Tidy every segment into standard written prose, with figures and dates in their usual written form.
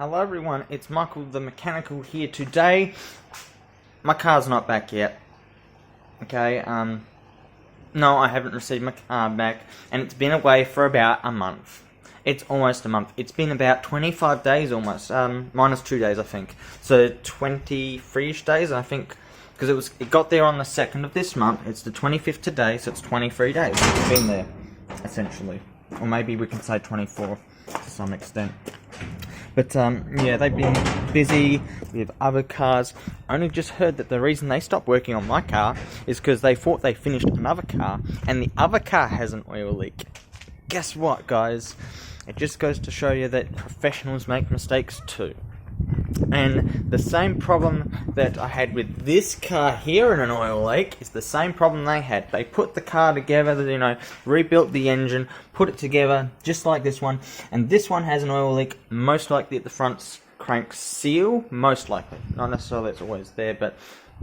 Hello everyone, it's Michael the Mechanical here. Today, my car's not back yet. Okay, no, I haven't received my car back, and it's been away for about a month. It's almost a month. It's been about 25 days almost, minus 2 days I think. So 23-ish days I think, because it got there on the 2nd of this month. It's the 25th today, so it's 23 days. It's been there, essentially. Or maybe we can say 24 to some extent. But, yeah, they've been busy with other cars. I only just heard that the reason they stopped working on my car is because they thought they finished another car, and the other car has an oil leak. Guess what, guys? It just goes to show you that professionals make mistakes too. And the same problem that I had with this car here in an oil leak is the same problem they had. They put the car together, rebuilt the engine, put it together just like this one, and this one has an oil leak, most likely at the front crank seal, most likely. Not necessarily it's always there, but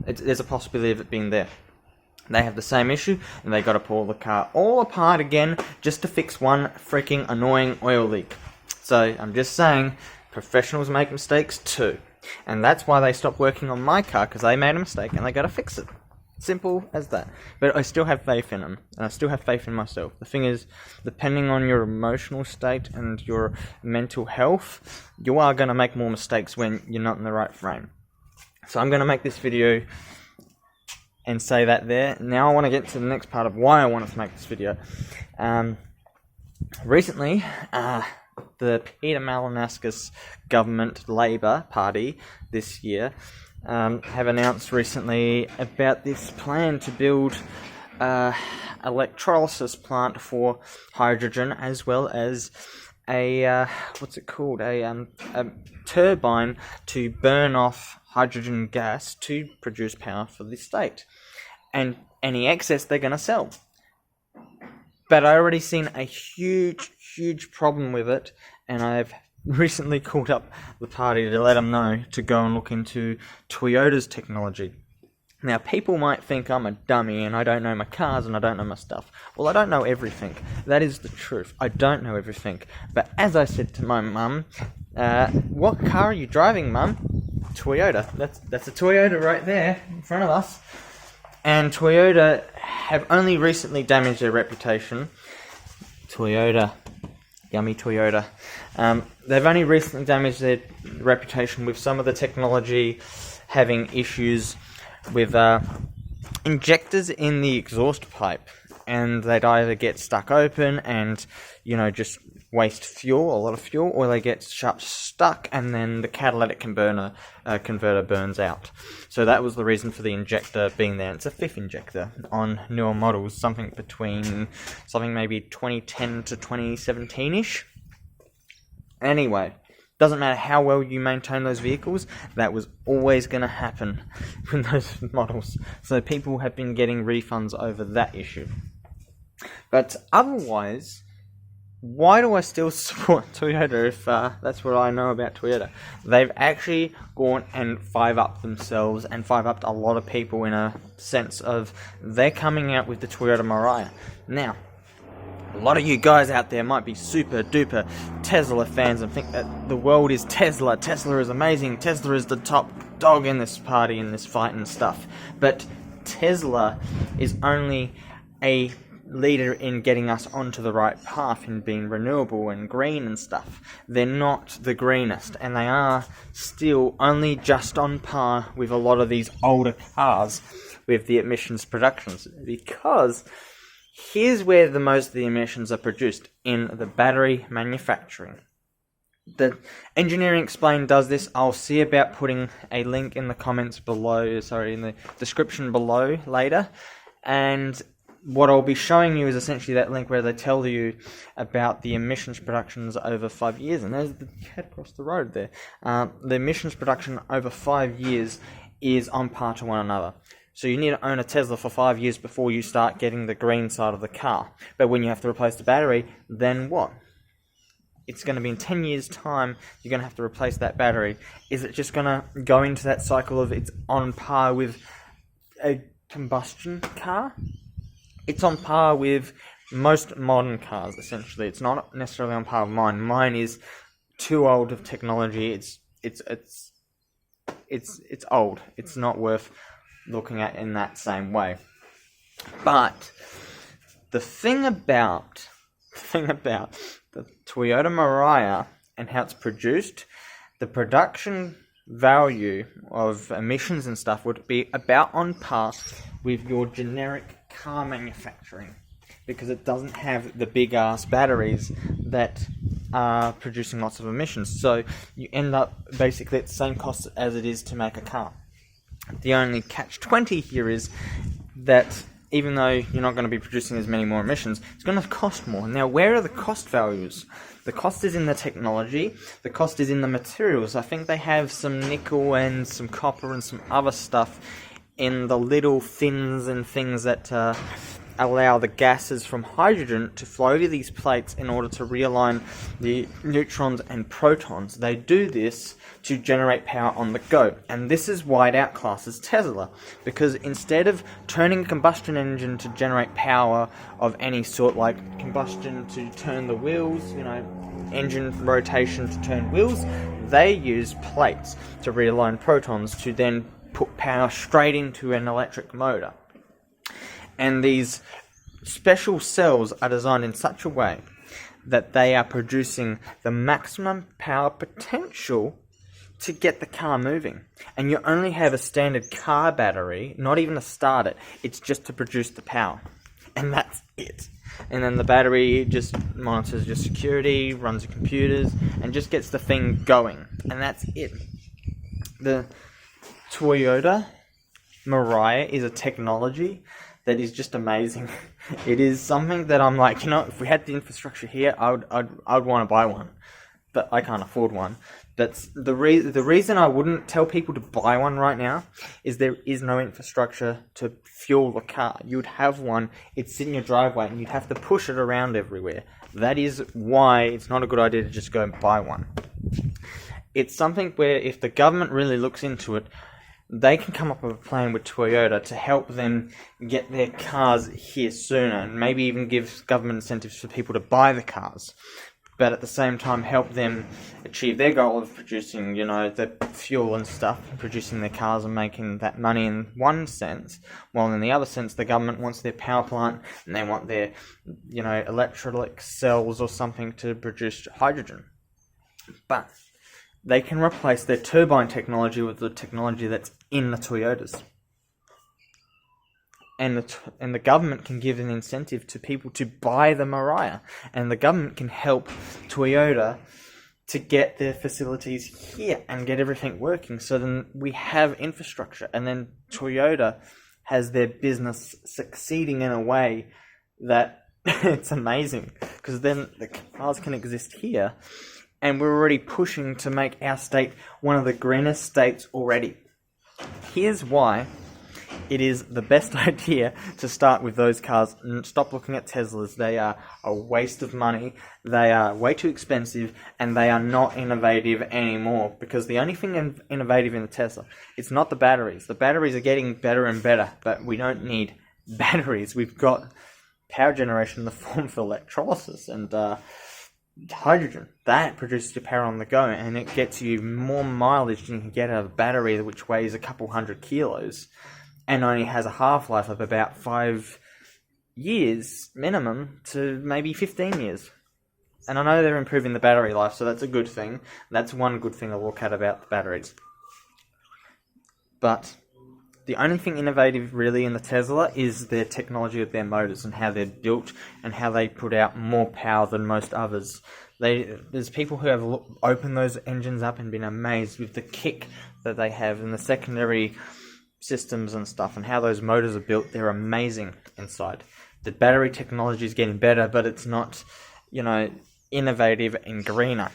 there's a possibility of it being there. They have the same issue, and they got to pull the car all apart again just to fix one freaking annoying oil leak. So I'm just saying, professionals make mistakes too, and that's why they stopped working on my car, because they made a mistake and they got to fix it. Simple as that. But I still have faith in them, and I still have faith in myself. The thing is, depending on your emotional state and your mental health, you are going to make more mistakes when you're not in the right frame. So I'm going to make this video and say that there. Now I want to get to the next part of why I wanted to make this video. Recently, the Peter Malinauskas government, Labour Party, this year, have announced recently about this plan to build electrolysis plant for hydrogen, as well as a turbine to burn off hydrogen gas to produce power for the state. And any excess they're going to sell. But I already seen a huge problem with it, and I've recently called up the party to let them know to go and look into Toyota's technology. Now, people might think I'm a dummy and I don't know my cars and I don't know my stuff. Well, I don't know everything. That is the truth. I don't know everything. But as I said to my mum, what car are you driving, Mum? Toyota. That's a Toyota right there in front of us. And Toyota have only recently damaged their reputation. Toyota. Yummy Toyota. They've only recently damaged their reputation with some of the technology having issues with injectors in the exhaust pipe. And they'd either get stuck open and, just waste fuel, a lot of fuel, or they get stuck and then the catalytic converter burns out. So that was the reason for the injector being there. It's a fifth injector on newer models, something maybe 2010 to 2017-ish. Anyway, doesn't matter how well you maintain those vehicles, that was always going to happen with those models. So people have been getting refunds over that issue. But otherwise, why do I still support Toyota if that's what I know about Toyota? They've actually gone and 5-upped themselves and 5-upped a lot of people in a sense of they're coming out with the Toyota Mirai. Now, a lot of you guys out there might be super duper Tesla fans and think that the world is Tesla. Tesla is amazing. Tesla is the top dog in this party, in this fight and stuff. But Tesla is only a leader in getting us onto the right path in being renewable and green and stuff. They're not the greenest, and they are still only just on par with a lot of these older cars with the emissions productions, because here's where the most of the emissions are produced, in the battery manufacturing. The Engineering Explained does this. I'll see about putting a link in the comments below, in the description below later, and what I'll be showing you is essentially that link where they tell you about the emissions productions over 5 years. And there's the cat across the road there. The emissions production over 5 years is on par to one another. So you need to own a Tesla for 5 years before you start getting the green side of the car. But when you have to replace the battery, then what? It's going to be in 10 years' time, you're going to have to replace that battery. Is it just going to go into that cycle of it's on par with a combustion car? It's on par with most modern cars, essentially. It's not necessarily on par with mine. Mine is too old of technology. It's old. It's not worth looking at in that same way. But the thing about the Toyota Mirai and how it's produced, the production value of emissions and stuff would be about on par with your generic car manufacturing, because it doesn't have the big ass batteries that are producing lots of emissions. So you end up basically at the same cost as it is to make a car. The only catch-20 here is that even though you're not going to be producing as many more emissions, it's going to cost more. Now, where are the cost values? The cost is in the technology. The cost is in the materials. I think they have some nickel and some copper and some other stuff in the little fins and things that allow the gases from hydrogen to flow over these plates in order to realign the neutrons and protons. They do this to generate power on the go, and this is why it outclasses Tesla, because instead of turning a combustion engine to generate power of any sort, like combustion to turn the wheels, engine rotation to turn wheels, they use plates to realign protons to then put power straight into an electric motor. And these special cells are designed in such a way that they are producing the maximum power potential to get the car moving. And you only have a standard car battery, not even to start it. It's just to produce the power. And that's it. And then the battery just monitors your security, runs your computers, and just gets the thing going. And that's it. The Toyota Mirai is a technology that is just amazing. It is something that I'm like, if we had the infrastructure here, I'd want to buy one. But I can't afford one. That's the reason I wouldn't tell people to buy one right now is there is no infrastructure to fuel the car. You'd have one, it'd sit in your driveway, and you'd have to push it around everywhere. That is why it's not a good idea to just go and buy one. It's something where if the government really looks into it, they can come up with a plan with Toyota to help them get their cars here sooner, and maybe even give government incentives for people to buy the cars. But at the same time help them achieve their goal of producing, the fuel and stuff, producing their cars and making that money in one sense, while in the other sense the government wants their power plant and they want their, electrolytic cells or something to produce hydrogen. But they can replace their turbine technology with the technology that's in the Toyotas. And the government can give an incentive to people to buy the Mirai, and the government can help Toyota to get their facilities here and get everything working. So then we have infrastructure, and then Toyota has their business succeeding in a way that it's amazing, because then the cars can exist here, and we're already pushing to make our state one of the greenest states already. Here's why it is the best idea to start with those cars and stop looking at Teslas. They are a waste of money, they are way too expensive, and they are not innovative anymore, because the only thing innovative in the Tesla, it's not the batteries. The batteries are getting better and better, but we don't need batteries. We've got power generation in the form of electrolysis and hydrogen. That produces your power on the go, and it gets you more mileage than you can get out of a battery which weighs a couple 100 kilos. And only has a half-life of about 5 years minimum to maybe 15 years. And I know they're improving the battery life, so that's a good thing. That's one good thing to look at about the batteries. But the only thing innovative really in the Tesla is their technology of their motors and how they're built and how they put out more power than most others. There's people who have opened those engines up and been amazed with the kick that they have and the secondary systems and stuff, and how those motors are built. They're amazing inside. The battery technology is getting better, but it's not, innovative and greener.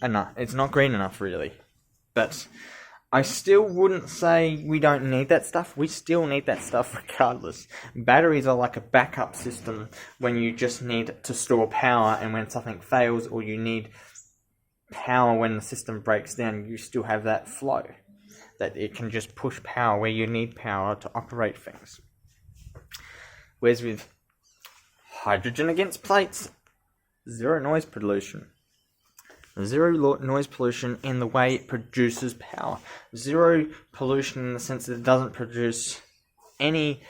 And no, it's not green enough, really. But I still wouldn't say we don't need that stuff. We still need that stuff regardless. Batteries are like a backup system when you just need to store power, and when something fails or you need power when the system breaks down, you still have that flow. That it can just push power where you need power to operate things. Whereas with hydrogen against plates, zero noise pollution, Zero noise pollution in the way it produces power. Zero pollution in the sense that it doesn't produce any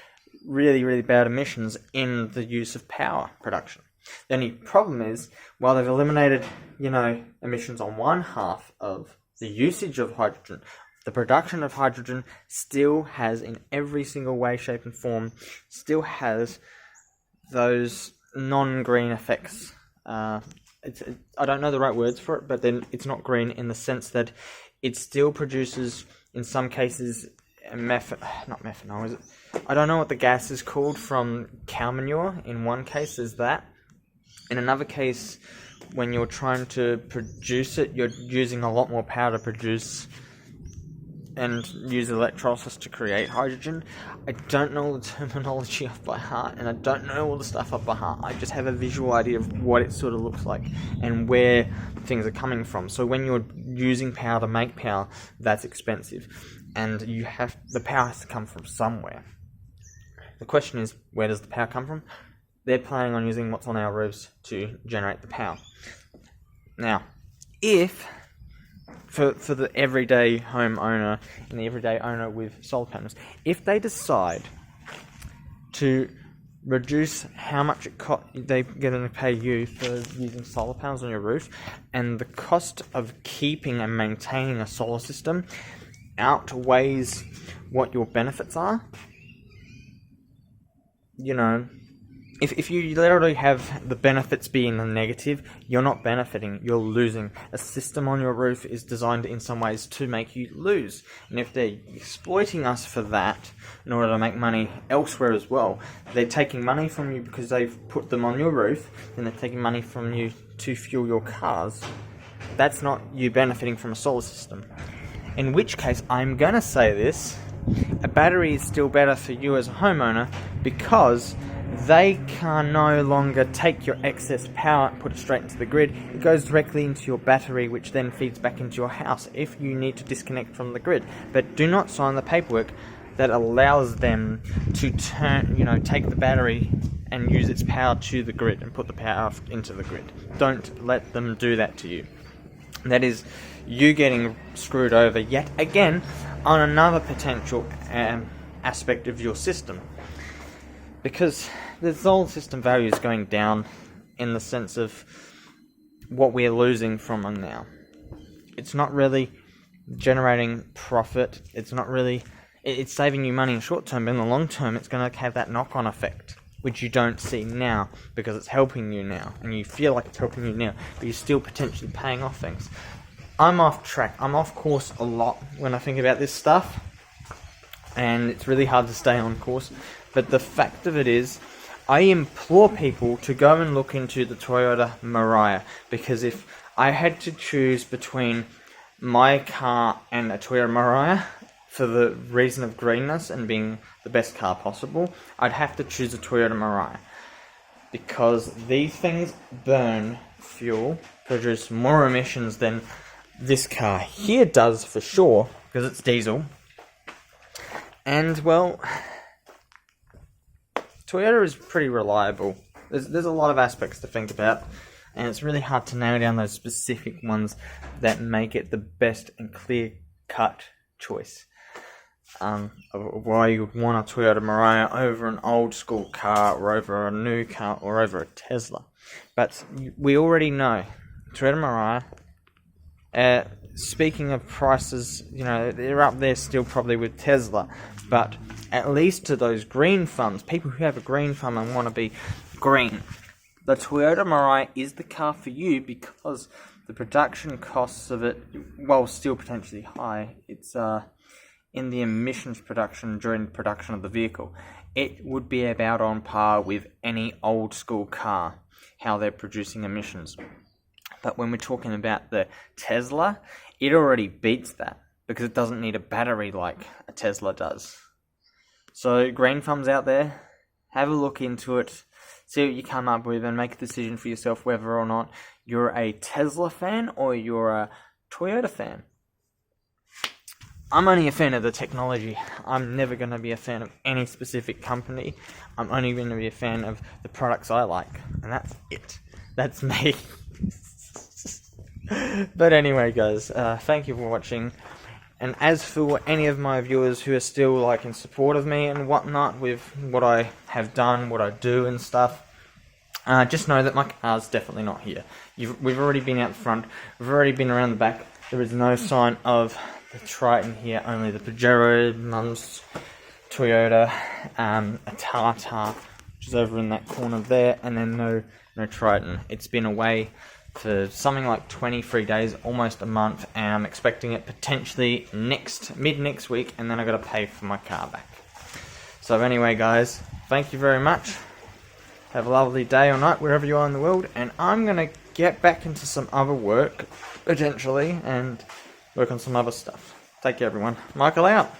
really, really bad emissions in the use of power production. The only problem is, while they've eliminated, emissions on one half of the usage of hydrogen, the production of hydrogen still has, in every single way, shape and form, still has those non-green effects. I don't know the right words for it, but then it's not green in the sense that it still produces, in some cases, not methanol, is it? I don't know what the gas is called from cow manure. In one case, is that. In another case, when you're trying to produce it, you're using a lot more power to produce and use electrolysis to create hydrogen. I don't know the terminology off by heart, and I don't know all the stuff off by heart. I just have a visual idea of what it sort of looks like and where things are coming from. So when you're using power to make power, that's expensive, and the power has to come from somewhere. The question is, where does the power come from? They're planning on using what's on our roofs to generate the power. Now, if for the everyday homeowner and the everyday owner with solar panels, if they decide to reduce how much they're going to pay you for using solar panels on your roof, and the cost of keeping and maintaining a solar system outweighs what your benefits are, if you literally have the benefits be in the negative, you're not benefiting, you're losing. A system on your roof is designed in some ways to make you lose. And if they're exploiting us for that, in order to make money elsewhere as well, they're taking money from you because they've put them on your roof, and they're taking money from you to fuel your cars. That's not you benefiting from a solar system. In which case, I'm going to say this, a battery is still better for you as a homeowner, because they can no longer take your excess power and put it straight into the grid. It goes directly into your battery, which then feeds back into your house if you need to disconnect from the grid. But do not sign the paperwork that allows them to take the battery and use its power to the grid and put the power into the grid. Don't let them do that to you. That is you getting screwed over yet again on another potential aspect of your system. Because the solar system value is going down in the sense of what we're losing from them now. It's not really generating profit. It's saving you money in the short term, but in the long term, it's going to have that knock-on effect, which you don't see now because it's helping you now, and you feel like it's helping you now, but you're still potentially paying off things. I'm off track. I'm off course a lot when I think about this stuff, and it's really hard to stay on course. But the fact of it is, I implore people to go and look into the Toyota Mirai, because if I had to choose between my car and a Toyota Mirai for the reason of greenness and being the best car possible, I'd have to choose a Toyota Mirai, because these things burn fuel, produce more emissions than this car here does for sure, because it's diesel. And, well, Toyota is pretty reliable. There's a lot of aspects to think about, and it's really hard to nail down those specific ones that make it the best and clear-cut choice of why you would want a Toyota Mirai over an old-school car, or over a new car, or over a Tesla. But we already know Toyota Mirai, speaking of prices, they're up there still probably with Tesla, but at least to those green thumbs, people who have a green thumb and want to be green, the Toyota Mirai is the car for you, because the production costs of it, while still potentially high, it's in the emissions production during the production of the vehicle, it would be about on par with any old school car, how they're producing emissions. But when we're talking about the Tesla, it already beats that, because it doesn't need a battery like a Tesla does. So, green thumbs out there, have a look into it, see what you come up with, and make a decision for yourself whether or not you're a Tesla fan or you're a Toyota fan. I'm only a fan of the technology. I'm never going to be a fan of any specific company. I'm only going to be a fan of the products I like. And that's it. That's me. But anyway, guys, thank you for watching. And as for any of my viewers who are still like in support of me and whatnot with what I have done, what I do and stuff, just know that my car's definitely not here. We've already been out the front, we've already been around the back. There is no sign of the Triton here, only the Pajero, Mum's Toyota, a Tata, which is over in that corner there, and then no Triton. It's been away for something like 23 days, almost a month, and I'm expecting it potentially mid next week, and then I got to pay for my car back. So anyway, guys, thank you very much. Have a lovely day or night wherever you are in the world, and I'm gonna get back into some other work potentially and work on some other stuff. Take care, everyone. Michael out.